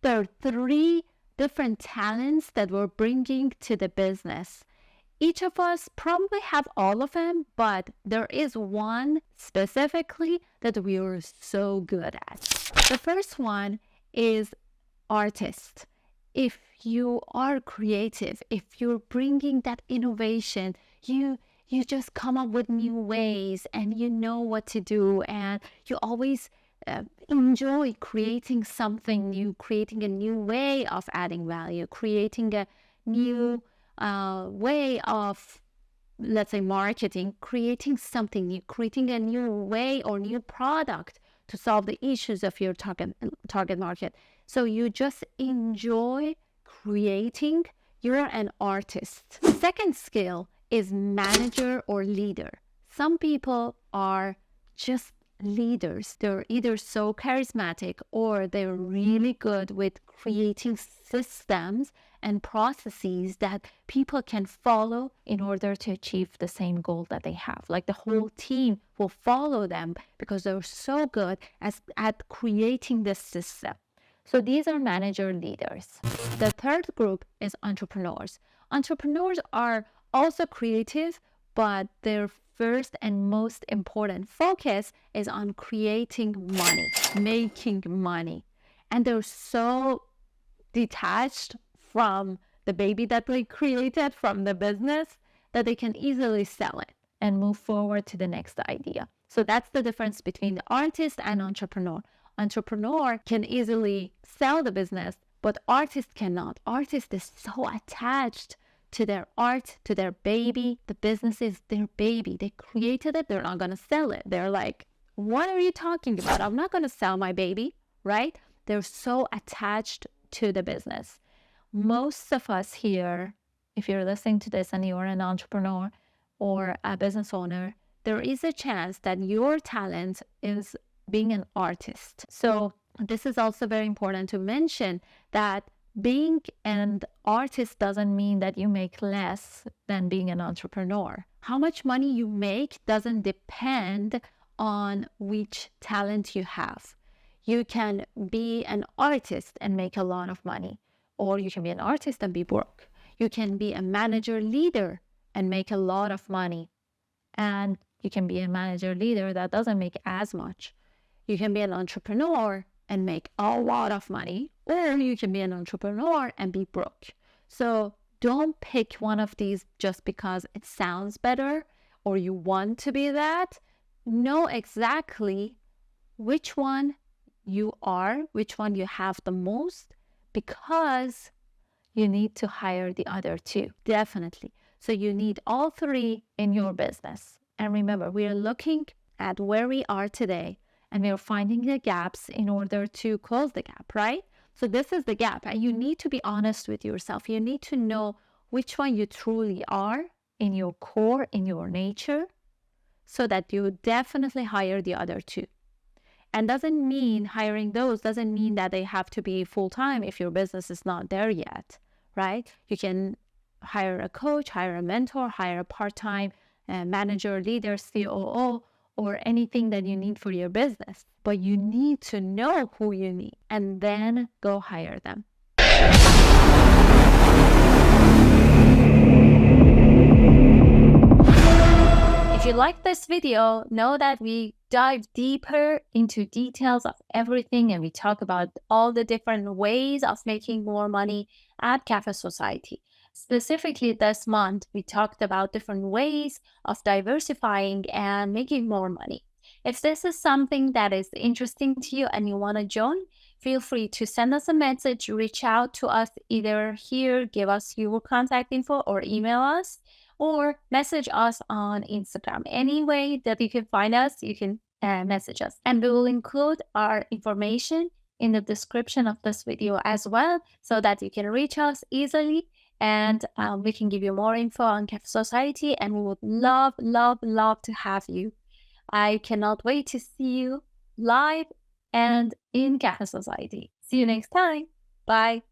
there are 3 different talents that we're bringing to the business. Each of us probably have all of them, but there is one specifically that we are so good at. The first one is artist. If you are creative, if you're bringing that innovation, you just come up with new ways and you know what to do, and you always enjoy creating something new, creating a new way of adding value, creating a new way of, let's say, marketing, creating something new, creating a new way or new product to solve the issues of your target market. So you just enjoy creating. You're an artist. The second skill is manager or leader. Some people are just leaders. They're either so charismatic or they're really good with creating systems and processes that people can follow in order to achieve the same goal that they have. Like the whole team will follow them because they're so good at creating the system. So these are manager leaders. The third group is entrepreneurs. Entrepreneurs are also creative, but their first and most important focus is on creating money, making money. And they're so detached from the baby that they created, from the business, that they can easily sell it and move forward to the next idea. So that's the difference between the artist and entrepreneur. Entrepreneur can easily sell the business, but artist cannot. Artist is so attached to their art, to their baby. The business is their baby. They created it. They're not going to sell it. They're like, what are you talking about? I'm not going to sell my baby, right? They're so attached to the business. Most of us here, if you're listening to this and you're an entrepreneur or a business owner, there is a chance that your talent is being an artist. So this is also very important to mention, that being an artist doesn't mean that you make less than being an entrepreneur. How much money you make doesn't depend on which talent you have. You can be an artist and make a lot of money, or you can be an artist and be broke. You can be a manager leader and make a lot of money, and you can be a manager leader that doesn't make as much. You can be an entrepreneur and make a lot of money, or you can be an entrepreneur and be broke. So don't pick one of these just because it sounds better or you want to be that. Know exactly which one you are, which one you have the most, because you need to hire the other two, definitely. So you need all 3 in your business. And remember, we are looking at where we are today, and we are finding the gaps in order to close the gap, right? So this is the gap, and you need to be honest with yourself. You need to know which one you truly are in your core, in your nature, so that you definitely hire the other 2. And doesn't mean hiring those doesn't mean that they have to be full-time if your business is not there yet, right? You can hire a coach, hire a mentor, hire a part-time manager, leader, COO, or anything that you need for your business. But you need to know who you need and then go hire them. If you like this video, know that we dive deeper into details of everything, and we talk about all the different ways of making more money at Cafe Society. Specifically this month, we talked about different ways of diversifying and making more money. If this is something that is interesting to you and you want to join, feel free to send us a message, reach out to us either here, give us your contact info, or email us, or message us on Instagram. Any way that you can find us, you can message us. And we will include our information in the description of this video as well, so that you can reach us easily, and we can give you more info on Cafe Society, and we would love to have you. I cannot wait to see you live and in Cafe Society. See you next time. Bye.